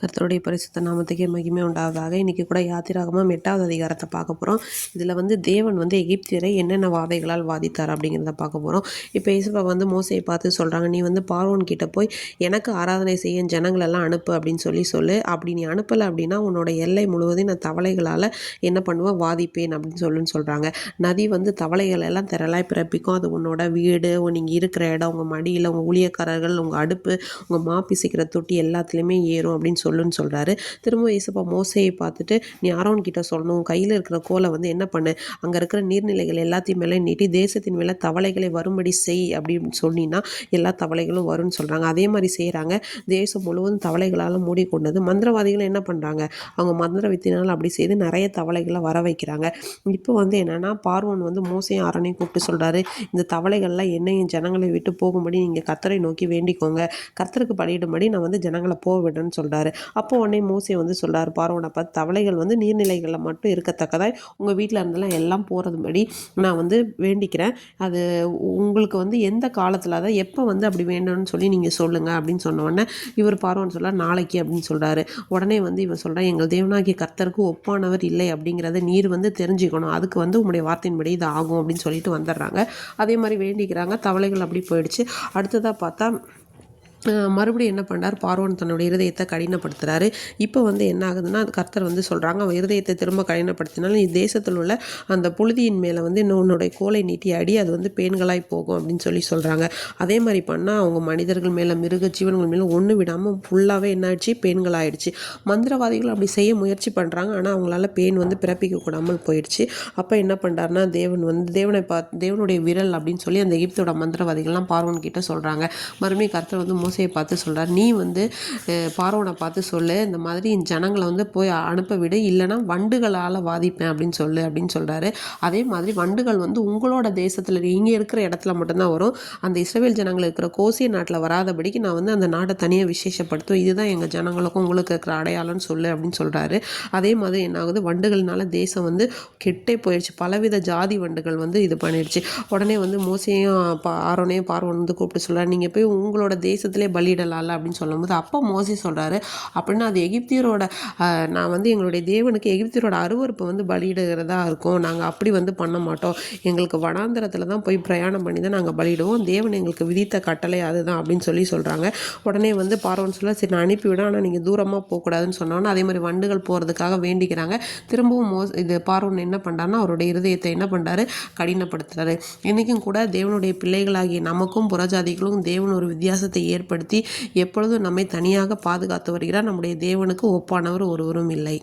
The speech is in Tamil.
கர்த்தருடைய பரிசுத்த நாமத்துக்கே மகிமை உண்டாவதாக. இன்றைக்கி கூட யாத்திராகமம் 8வது அதிகாரத்தை பார்க்க போகிறோம். இதில் தேவன் எகிப்தியரை என்னென்ன வாதைகளால் வாதித்தார் அப்படிங்கிறத பார்க்க போகிறோம். இப்போ இயேசுவா மோசையை பார்த்து சொல்கிறாங்க, நீ பார்வோன் கிட்ட போய் எனக்கு ஆராதனை செய்ய ஜனங்களெல்லாம் அனுப்பு அப்படின்னு சொல்லு. அப்படி நீ அனுப்பலை அப்படின்னா உன்னோட எல்லை முழுவதும் நான் தவளைகளால் என்ன பண்ணுவேன், வாதிப்பேன் அப்படின்னு சொல்கிறாங்க. நதி தவளைகள் எல்லாம் திரளாய் பிறப்பிக்கும். அது உன்னோட வீடு, நீங்கள் இருக்கிற இடம், உங்கள் மடியில், உங்கள் ஊழியக்காரர்கள், உங்கள் அடுப்பு, உங்கள் மாப்பிசிக்கிற தொட்டி எல்லாத்துலேயுமே ஏறும் அப்படின்னு சொல்லுன்னு சொல்கிறாரு. திரும்ப இயேசுப்பா மோசையை பார்த்துட்டு, நீ ஆரோன் கிட்ட சொல்லணும், கையில் இருக்கிற கோலை என்ன பண்ணு, அங்கே இருக்கிற நீர்நிலைகள் எல்லாத்தையும் மேலே நீட்டி தேசத்தின் மேலே தவளைகளை வரும்படி செய் அப்படின்னு சொன்னின்னா எல்லா தவளைகளும் வரும்னு சொல்கிறாங்க. அதே மாதிரி செய்கிறாங்க. தேசம் முழுவதும் தவளைகளால் மூடிக்கொண்டது. மந்திரவாதிகள் என்ன பண்ணுறாங்க, அவங்க மந்திர வித்தினால் அப்படி செய்து நிறைய தவளைகளை வர வைக்கிறாங்க. இப்போ என்னென்னா பார்வோன் மோசையும் ஆரோனையும் கூப்பிட்டு சொல்கிறாரு, இந்த தவளைகள்லாம் என்னையும் ஜனங்களை விட்டு போகும்படி நீங்கள் கர்த்தரை நோக்கி வேண்டிக்கோங்க, கர்த்தருக்கு பலியிடும்படி நான் ஜனங்களை போக விடுன்னு சொல்கிறாரு. அப்போ உடனே மோசே சொல்கிறார் பார்வோனை பார்த்து, தவளைகள் நீர்நிலைகளில் மட்டும் இருக்கத்தக்கதாய் உங்கள் வீட்டில் இருந்தெல்லாம் எல்லாம் போகிறதுபடி நான் வேண்டிக்கிறேன். அது உங்களுக்கு எந்த காலத்தில் அதை எப்போ அப்படி வேண்டும்னு சொல்லி நீங்கள் சொல்லுங்கள் அப்படின்னு சொன்ன உடனே இவர் பார்வோன் சொல்கிறார், நாளைக்கு அப்படின்னு சொல்கிறாரு. உடனே இவர் சொல்கிறார், எங்கள் தேவனாகிய கர்த்தருக்கு ஒப்பானவர் இல்லை அப்படிங்கிறத நீர் தெரிஞ்சுக்கணும், அதுக்கு உங்களுடைய வார்த்தையின்படி இது ஆகும் அப்படின்னு சொல்லிட்டு வந்துடுறாங்க. அதே மாதிரி வேண்டிக்கிறாங்க. தவளைகள் அப்படி போயிடுச்சு. அடுத்ததாக பார்த்தா மறுபடியும் என்ன பண்ணார், பார்வோன் தன்னுடைய இருதயத்தை கடினப்படுத்துகிறாரு. இப்போ என்ன ஆகுதுன்னா, கர்த்தர் சொல்கிறாங்க, அவன் இருதயத்தை திரும்ப கடினப்படுத்தினாலும் நீ தேசத்தில் உள்ள அந்த புழுதியின் மேலே உன்னுடைய கோலை நீட்டி அடி, அது பேன்களாய் போகும் அப்படின்னு சொல்கிறாங்க. அதே மாதிரி பண்ணால் அவங்க மனிதர்கள் மேலே, மிருக ஜீவன்கள் மேலே ஒன்று விடாமல் ஃபுல்லாகவே என்ன ஆயிடுச்சு, பேன்களாயிடுச்சு. மந்திரவாதிகள் அப்படி செய்ய முயற்சி பண்ணுறாங்க. ஆனால் அவங்களால பேன் பிறப்பிக்க கூடாமல் போயிடுச்சு. அப்போ என்ன பண்ணுறாருன்னா, தேவனுடைய விரல் அப்படின்னு சொல்லி அந்த எகிப்தோட மந்திரவாதிகள்லாம் பார்வோன் கிட்ட சொல்கிறாங்க. மறுபடியும் கர்த்தர் மோசையை பார்த்து சொல்கிறார், நீ பார்வோனை பார்த்து சொல்லு, இந்த மாதிரி ஜனங்களை போய் அனுப்ப விடு, இல்லைனா வண்டுகளால் வாதிப்பேன் அப்படின்னு சொல்கிறாரு. அதே மாதிரி வண்டுகள் உங்களோட தேசத்தில் இங்கே இருக்கிற இடத்துல மட்டும்தான் வரும். அந்த இஸ்ரவேல் ஜனங்கள் இருக்கிற கோசிய நாட்டில் வராதபடிக்கு நான் அந்த நாட்டை தனியாக விசேஷப்படுத்தும், இதுதான் எங்கள் ஜனங்களுக்கும் உங்களுக்கு இருக்கிற அடையாளம்னு சொல்லு அப்படின்னு சொல்கிறாரு. அதே மாதிரி என்ன ஆகுது, வண்டுகள்னால தேசம் கெட்டே போயிடுச்சு. பலவித ஜாதி வண்டுகள் இது பண்ணிடுச்சு. உடனே மோசையும் ஆரோனையும் பார்வோன் கூப்பிட்டு சொல்கிறார், நீங்கள் போய் உங்களோட தேசத்திலே பலியிடலாம்ல அப்படின்னு சொல்லும்போது அப்போ மோசே சொல்கிறாரு, அப்படின்னா அது எகிப்தியரோட நான் எங்களுடைய தேவனுக்கு எகிப்தியரோட அருவருப்பை பலியிடுகிறதா இருக்கும், நாங்கள் அப்படி பண்ண மாட்டோம், எங்களுக்கு வனாந்தரத்தில் தான் போய் பிரயாணம் பண்ணி தான் நாங்கள் பலியிடுவோம், தேவன் எங்களுக்கு விதித்த கட்டளை அதுதான் அப்படின்னு சொல்கிறாங்க. உடனே பார்வோன் சொல்ல, சரி நான் அனுப்பிவிட, ஆனால் நீங்கள் தூரமாக போகக்கூடாதுன்னு சொன்னோன்னா அதே மாதிரி வண்டுகள் போகிறதுக்காக வேண்டிக்கிறாங்க. திரும்பவும் இது பார்வோன் என்ன பண்ணுறாருன்னா, அவருடைய இருதயத்தை என்ன பண்ணுறாரு, கடினப்படுத்துறாரு. இன்றைக்கும் கூட தேவனுடைய பிள்ளைகளாகிய நமக்கும் புறஜாதிகளும் தேவன் ஒரு வித்தியாசத்தை ஏற்படுத்தி எப்பொழுதும் நம்மை தனியாக பாதுகாத்து வருகிறார். நம்முடைய தேவனுக்கு ஒப்பானவர் ஒருவரும் இல்லை.